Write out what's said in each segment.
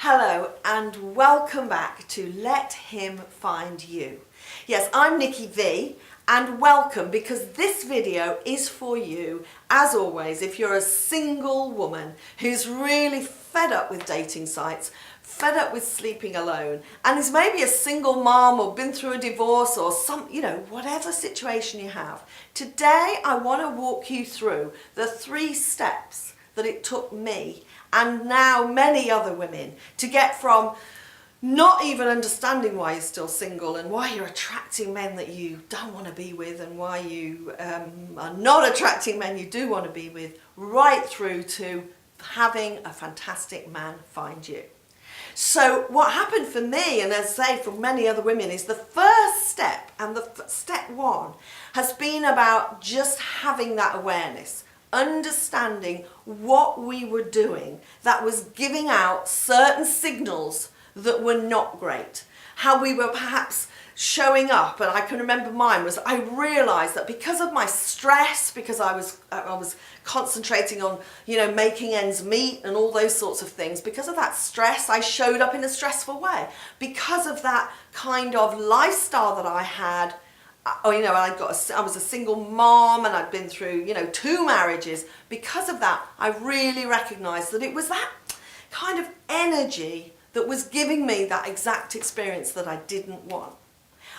Hello and welcome back to Let Him Find You. Yes, I'm Nicki V and welcome, because this video is for you, as always, if you're a single woman who's really fed up with dating sites, fed up with sleeping alone, and is maybe a single mom or been through a divorce or whatever situation you have. Today I want to walk you through the 3 steps that it took me and now many other women to get from not even understanding why you're still single and why you're attracting men that you don't want to be with, and why you are not attracting men you do want to be with, right through to having a fantastic man find you. So what happened for me, and as I say for many other women, is the first step, and the step 1 has been about just having that awareness, understanding what we were doing that was giving out certain signals that were not great. How we were perhaps showing up, and I can remember mine was, I realised that because of my stress, because I was concentrating on making ends meet and all those sorts of things, because of that stress I showed up in a stressful way. Because of that kind of lifestyle that I had, I was a single mom and I'd been through 2 marriages. Because of that, I really recognised that it was that kind of energy that was giving me that exact experience that I didn't want.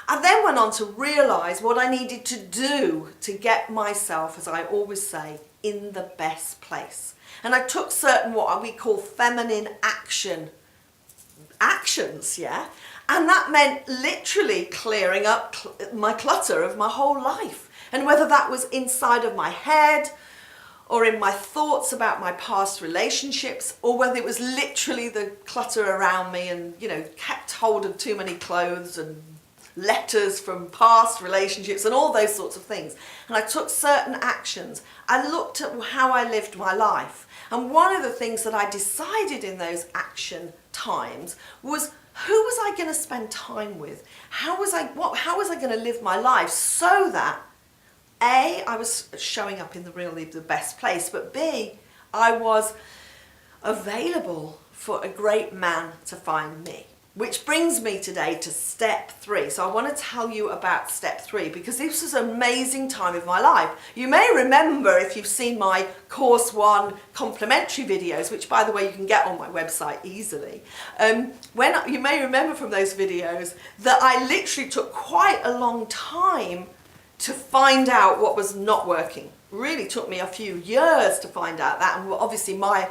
I then went on to realise what I needed to do to get myself, as I always say, in the best place. And I took certain what we call feminine actions, yeah? And that meant literally clearing up my clutter of my whole life. And whether that was inside of my head, or in my thoughts about my past relationships, or whether it was literally the clutter around me and, kept hold of too many clothes and letters from past relationships and all those sorts of things. And I took certain actions. I looked at how I lived my life. And one of the things that I decided in those action times was, who was I going to spend time with? How was I going to live my life so that A, I was showing up in the best place, but B, I was available for a great man to find me. Which brings me today to step 3. So I want to tell you about step 3, because this was an amazing time of my life. You may remember, if you've seen my course 1 complimentary videos, which by the way you can get on my website easily, you may remember from those videos that I literally took quite a long time to find out what was not working. Really took me a few years to find out that, and obviously my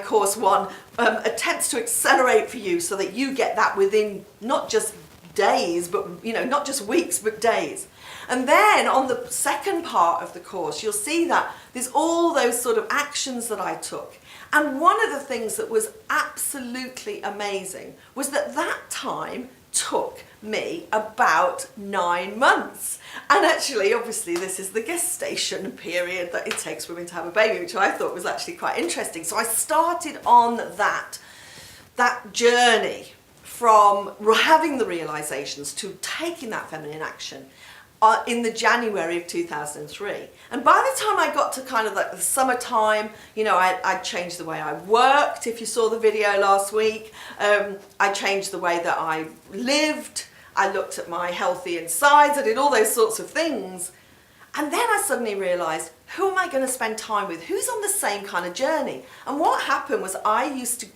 course 1 attempts to accelerate for you so that you get that within not just days, but not just weeks, but days. And then on the second part of the course, you'll see that there's all those sort of actions that I took. And one of the things that was absolutely amazing was that time took me about 9 months. And actually, obviously, this is the gestation period that it takes women to have a baby, which I thought was actually quite interesting. So I started on that journey from having the realizations to taking that feminine action in the January of 2003. And by the time I got to kind of like the summertime, I changed the way I worked. If you saw the video last week, I changed the way that I lived. I looked at my healthy insides. I did all those sorts of things. And then I suddenly realized, who am I going to spend time with? Who's on the same kind of journey? And what happened was I used to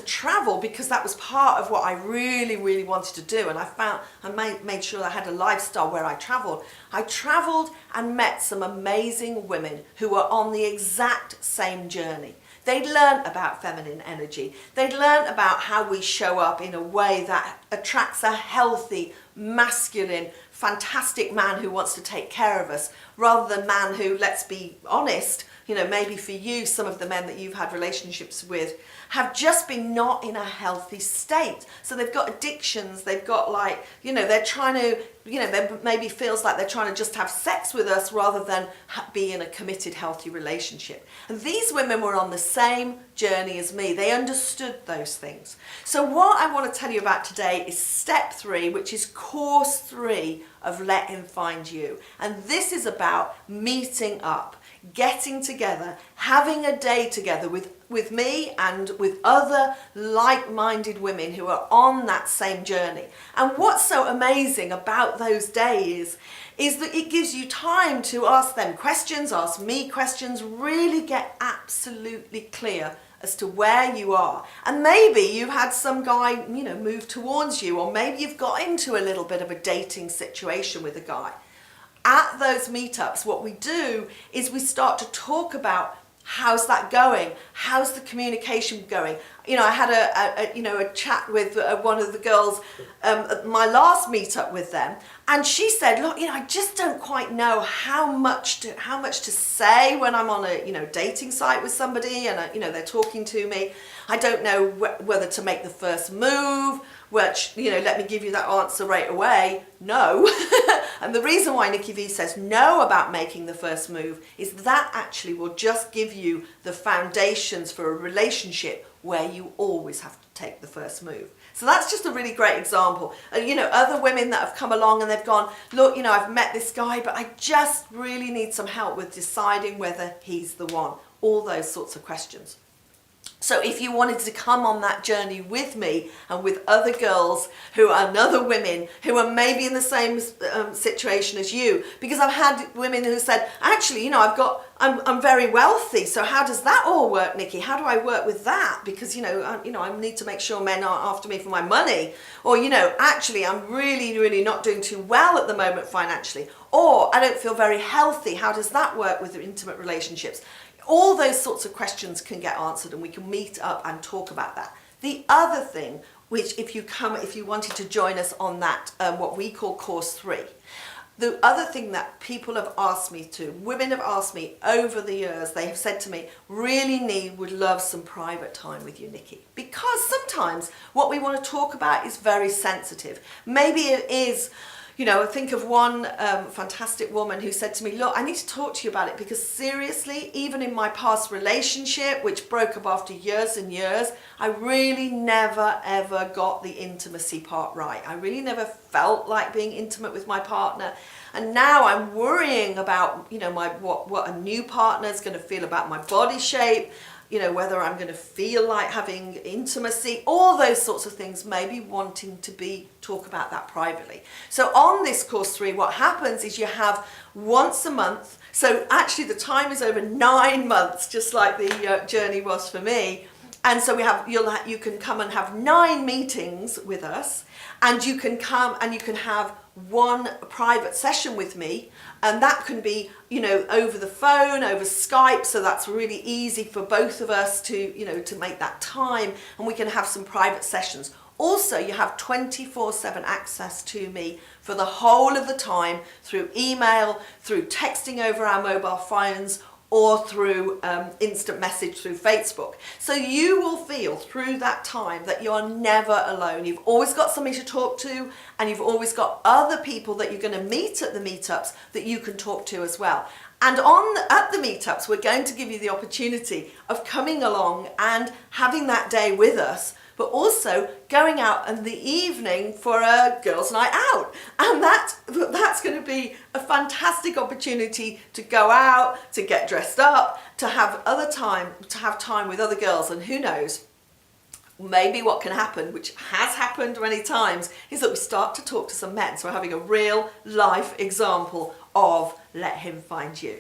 travel, because that was part of what I really, really wanted to do. And I made sure I had a lifestyle where I traveled. I traveled and met some amazing women who were on the exact same journey. They'd learned about feminine energy. They'd learned about how we show up in a way that attracts a healthy, masculine, fantastic man who wants to take care of us, rather than man who, let's be honest, maybe for you, some of the men that you've had relationships with have just been not in a healthy state. So they've got addictions, they've got they're trying to, maybe feels like they're trying to just have sex with us rather than be in a committed, healthy relationship. And these women were on the same journey as me. They understood those things. So what I want to tell you about today is step 3, which is course 3 of Let Him Find You. And this is about meeting up, getting together, having a day together with me and with other like-minded women who are on that same journey. And what's so amazing about those days is that it gives you time to ask them questions, ask me questions, really get absolutely clear as to where you are. And maybe you've had some guy, move towards you, or maybe you've got into a little bit of a dating situation with a guy. At those meetups, what we do is we start to talk about how's that going? How's the communication going? I had a chat with one of the girls at my last meetup with them, and she said, look, I just don't quite know how much to say when I'm on a dating site with somebody and they're talking to me. I don't know whether to make the first move, which, let me give you that answer right away, no. And the reason why Nicki V says no about making the first move is that actually will just give you the foundations for a relationship where you always have to take the first move. So that's just a really great example. And other women that have come along and they've gone, look, I've met this guy, but I just really need some help with deciding whether he's the one. All those sorts of questions. So if you wanted to come on that journey with me and with other girls who are other women who are maybe in the same situation as you, because I've had women who said, actually, I'm very wealthy, so how does that all work, Nicki? How do I work with that? Because, I need to make sure men aren't after me for my money. Or, actually, I'm really, really not doing too well at the moment financially. Or I don't feel very healthy. How does that work with intimate relationships? All those sorts of questions can get answered, and we can meet up and talk about that. The other thing, which if you wanted to join us on that, what we call course 3, the other thing that people have asked me to, women have asked me over the years, they have said to me, would love some private time with you, Nicki. Because sometimes what we want to talk about is very sensitive. Maybe it is, I think of one fantastic woman who said to me, look, I need to talk to you about it because seriously, even in my past relationship, which broke up after years and years, I really never ever got the intimacy part right. I really never felt like being intimate with my partner. And now I'm worrying about, what a new partner is going to feel about my body shape, whether I'm going to feel like having intimacy, all those sorts of things, maybe wanting to talk about that privately. So on this course 3, what happens is you have once a month. So actually the time is over 9 months, just like the journey was for me. And so you can come and have 9 meetings with us, and you can come and you can have one private session with me, and that can be over the phone, over Skype, so that's really easy for both of us to make that time, and we can have some private sessions. Also, you have 24/7 access to me for the whole of the time through email, through texting over our mobile phones, or through instant message through Facebook. So you will feel through that time that you're never alone. You've always got somebody to talk to, and you've always got other people that you're going to meet at the meetups that you can talk to as well. And at the meetups, we're going to give you the opportunity of coming along and having that day with us, but also going out in the evening for a girls' night out. And that's going to be a fantastic opportunity to go out, to get dressed up, to have time with other girls. And who knows, maybe what can happen, which has happened many times, is that we start to talk to some men. So we're having a real life example of Let Him Find You.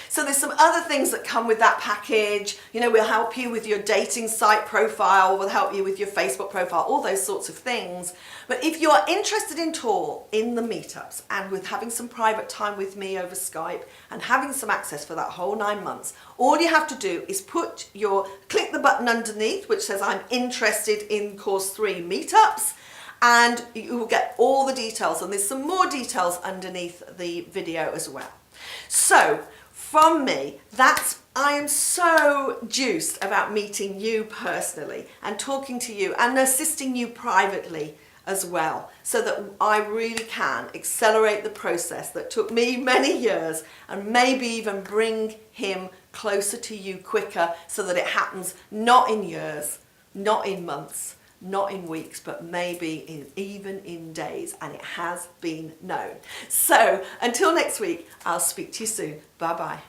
So there's some other things that come with that package. We'll help you with your dating site profile, we'll help you with your Facebook profile, all those sorts of things. But if you are interested in the meetups and with having some private time with me over Skype and having some access for that whole 9 months, all you have to do is click the button underneath which says I'm interested in course 3 meetups, and you will get all the details, and there's some more details underneath the video as well. So from me, I am so juiced about meeting you personally and talking to you and assisting you privately as well, so that I really can accelerate the process that took me many years and maybe even bring him closer to you quicker, so that it happens not in years, not in months, not in weeks, but maybe even in days, and it has been known. So until next week, I'll speak to you soon. Bye bye.